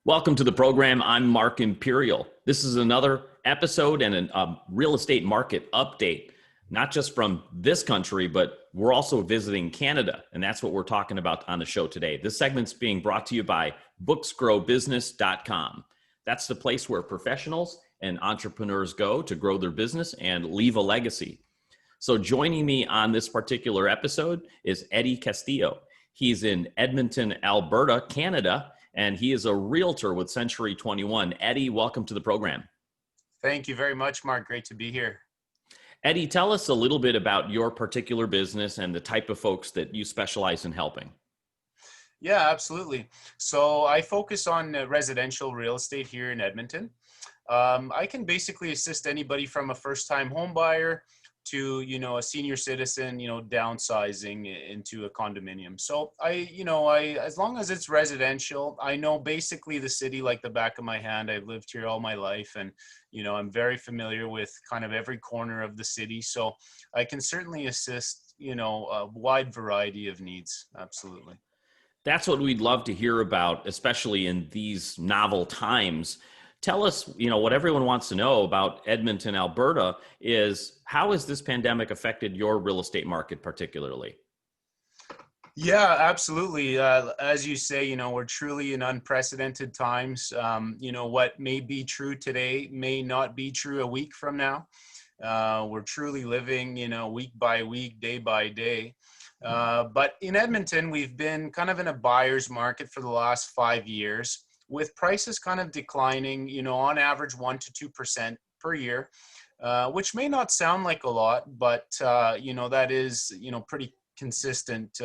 Welcome to the program. I'm Mark Imperial. This is another episode and a real estate market update, not just from this country, but we're also visiting Canada, and that's what we're talking about on the show today. This segment's being brought to you by booksgrowbusiness.com. That's the place where professionals and entrepreneurs go to grow their business and leave a legacy. So joining me on this particular episode is Eddie Castillo. He's in Edmonton, Alberta, Canada, and he is a realtor with Century 21. Eddie, welcome to the program. Thank you very much, Mark. Great to be here. Eddie, tell us a little bit about your particular business and the type of folks that you specialize in helping. Yeah, absolutely. So I focus on residential real estate here in Edmonton. I can basically assist anybody from a first-time home buyer to, a senior citizen, downsizing into a condominium. So as long as it's residential, I know basically the city like the back of my hand. I've lived here all my life, and, I'm very familiar with kind of every corner of the city. So I can certainly assist, a wide variety of needs. Absolutely. That's what we'd love to hear about, especially in these novel times. Tell us, what everyone wants to know about Edmonton, Alberta is how has this pandemic affected your real estate market particularly? Yeah, absolutely. As you say, we're truly in unprecedented times. What may be true today may not be true a week from now. We're truly living, week by week, day by day. But in Edmonton, we've been kind of in a buyer's market for the last 5 years, with prices kind of declining, on average 1 to 2% per year, which may not sound like a lot, but, that is, pretty consistent,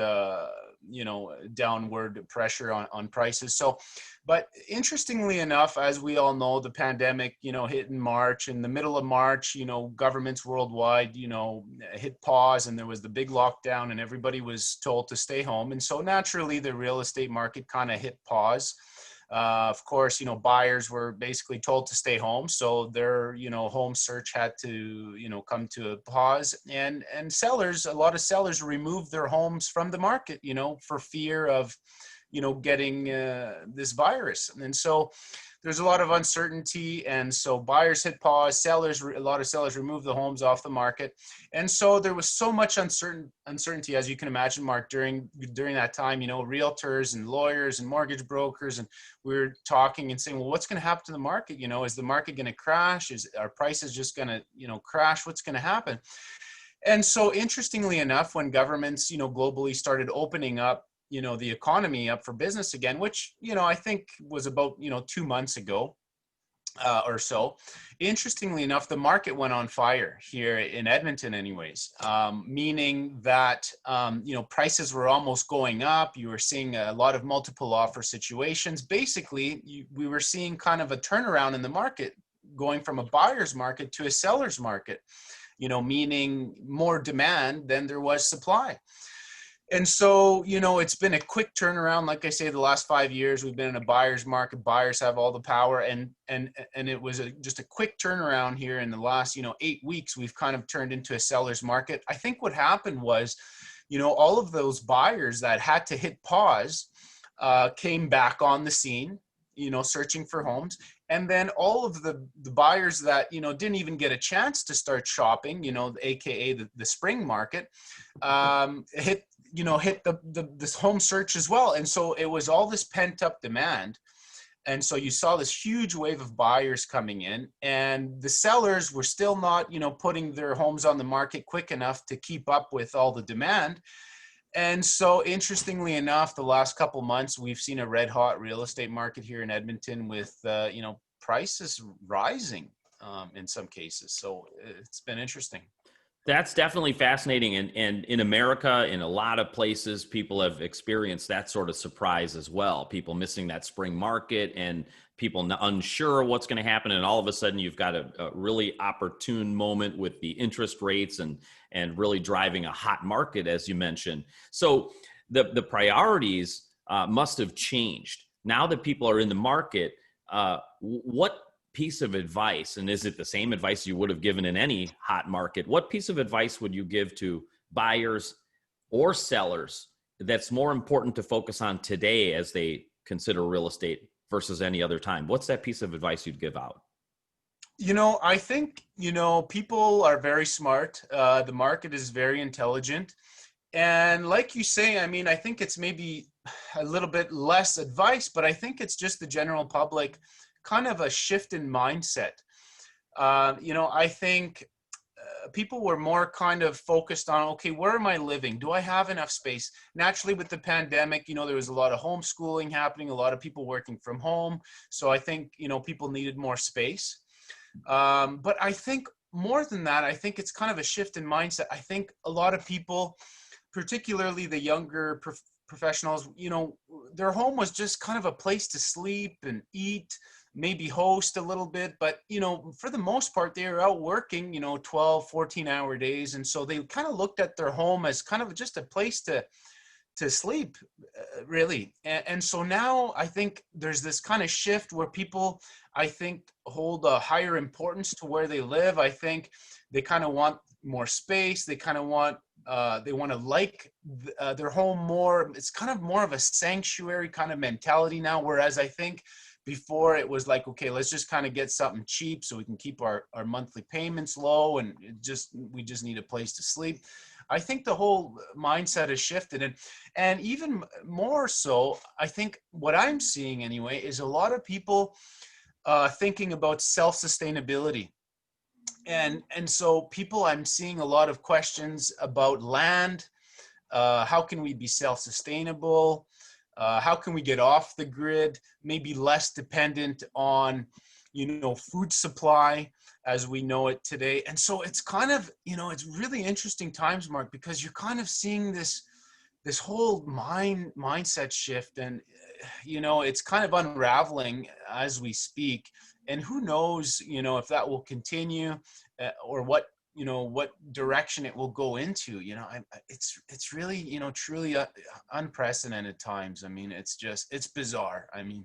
downward pressure on prices. So, but interestingly enough, as we all know, the pandemic, hit in March. In the middle of March, governments worldwide, hit pause, and there was the big lockdown, and everybody was told to stay home. And so naturally, the real estate market kind of hit pause. Of course, buyers were basically told to stay home, so their, home search had to, come to a pause, and sellers, a lot of sellers removed their homes from the market, for fear of, getting this virus. And so there's a lot of uncertainty, and so buyers hit pause, a lot of sellers removed the homes off the market. And so there was so much uncertainty, as you can imagine, Mark, during that time, realtors and lawyers and mortgage brokers, and we were talking and saying, well, what's going to happen to the market? Is the market going to crash? Are prices just going to, crash? What's going to happen? And so interestingly enough, when governments, globally started opening up, the economy up for business again, which, I think was about, 2 months ago or so. Interestingly enough, the market went on fire here in Edmonton anyways, meaning that, prices were almost going up. You were seeing a lot of multiple offer situations. Basically, we were seeing kind of a turnaround in the market, going from a buyer's market to a seller's market, meaning more demand than there was supply. And so, it's been a quick turnaround. Like I say, the last 5 years, we've been in a buyer's market. Buyers have all the power. And it was just a quick turnaround here in the last, 8 weeks. We've kind of turned into a seller's market. I think what happened was, all of those buyers that had to hit pause came back on the scene, searching for homes. And then all of the buyers that, didn't even get a chance to start shopping, AKA the spring market, hit this home search as well. And so it was all this pent up demand. And so you saw this huge wave of buyers coming in, and the sellers were still not, putting their homes on the market quick enough to keep up with all the demand. And so interestingly enough, the last couple months, we've seen a red hot real estate market here in Edmonton with, prices rising in some cases. So it's been interesting. That's definitely fascinating. And in America, in a lot of places, people have experienced that sort of surprise as well. People missing that spring market and people unsure what's going to happen. And all of a sudden, you've got a really opportune moment with the interest rates and really driving a hot market, as you mentioned. So the priorities must have changed. Now that people are in the market, what piece of advice, and is it the same advice you would have given in any hot market? What piece of advice would you give to buyers or sellers that's more important to focus on today as they consider real estate versus any other time? What's that piece of advice you'd give out? I think, people are very smart. The market is very intelligent. And like you say, I mean, I think it's maybe a little bit less advice, but I think it's just the general public kind of a shift in mindset. I think people were more kind of focused on, okay, where am I living? Do I have enough space? Naturally, with the pandemic, there was a lot of homeschooling happening, a lot of people working from home. So I think, people needed more space. But I think more than that, I think it's kind of a shift in mindset. I think a lot of people, particularly the younger professionals, their home was just kind of a place to sleep and eat, maybe host a little bit, but for the most part they were out working 12, 14-hour days, and so they kind of looked at their home as kind of just a place to sleep, really. And so now I think there's this kind of shift where people, I think, hold a higher importance to where they live. I think they kind of want more space. They kind of want they want to like their home more. It's kind of more of a sanctuary kind of mentality now, whereas I think before it was like, okay, let's just kind of get something cheap so we can keep our monthly payments low, and we just need a place to sleep. I think the whole mindset has shifted, and even more so, I think what I'm seeing anyway is a lot of people thinking about self-sustainability. And so people, I'm seeing a lot of questions about land. How can we be self-sustainable? How can we get off the grid, maybe less dependent on, food supply as we know it today? And so it's kind of, it's really interesting times, Mark, because you're kind of seeing this whole mindset shift, and it's kind of unraveling as we speak. And who knows, if that will continue, or what direction it will go into. It's really, truly unprecedented times. I mean, it's bizarre. I mean,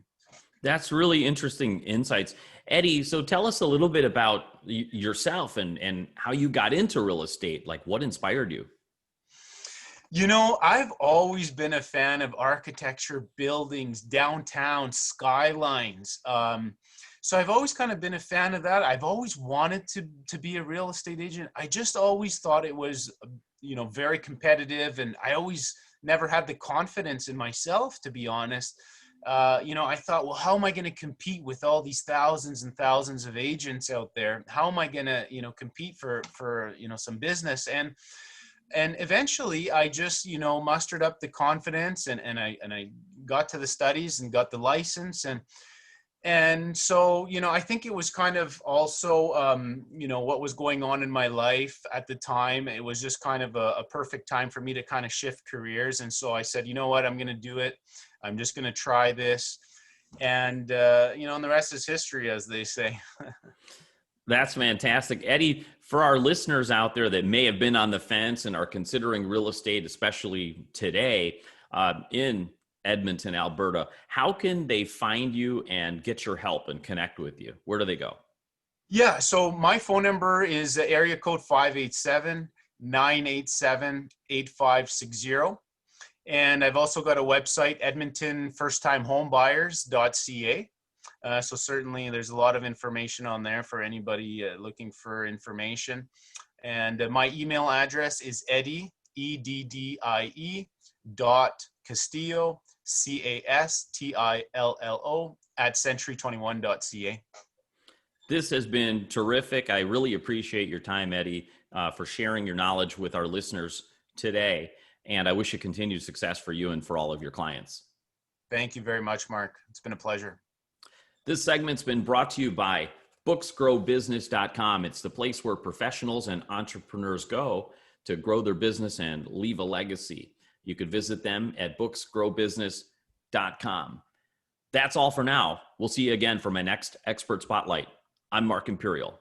That's really interesting insights. Eddie, so tell us a little bit about yourself and how you got into real estate. Like, what inspired you? I've always been a fan of architecture, buildings, downtown, skylines. So I've always kind of been a fan of that. I've always wanted to be a real estate agent. I just always thought it was, very competitive, and I always never had the confidence in myself, to be honest. I thought, well, how am I going to compete with all these thousands and thousands of agents out there? How am I going to, compete for some business? And eventually I just, mustered up the confidence, and I got to the studies and got the license. And so, I think it was kind of also, what was going on in my life at the time. It was just kind of a perfect time for me to kind of shift careers. And so I said, you know what, I'm going to do it. I'm just going to try this. And, and the rest is history, as they say. That's fantastic. Eddie, for our listeners out there that may have been on the fence and are considering real estate, especially today in Edmonton, Alberta, how can they find you and get your help and connect with you? Where do they go? Yeah, so my phone number is area code 587-987-8560. And I've also got a website, edmontonfirsttimehomebuyers.ca. So certainly there's a lot of information on there for anybody looking for information. And my email address is Eddie, EDDIE, Castillo, CASTILLO @century21.ca. This has been terrific. I really appreciate your time, Eddie, for sharing your knowledge with our listeners today. And I wish you continued success for you and for all of your clients. Thank you very much, Mark. It's been a pleasure. This segment's been brought to you by booksgrowbusiness.com. It's the place where professionals and entrepreneurs go to grow their business and leave a legacy. You could visit them at booksgrowbusiness.com. That's all for now. We'll see you again for my next Expert Spotlight. I'm Mark Imperial.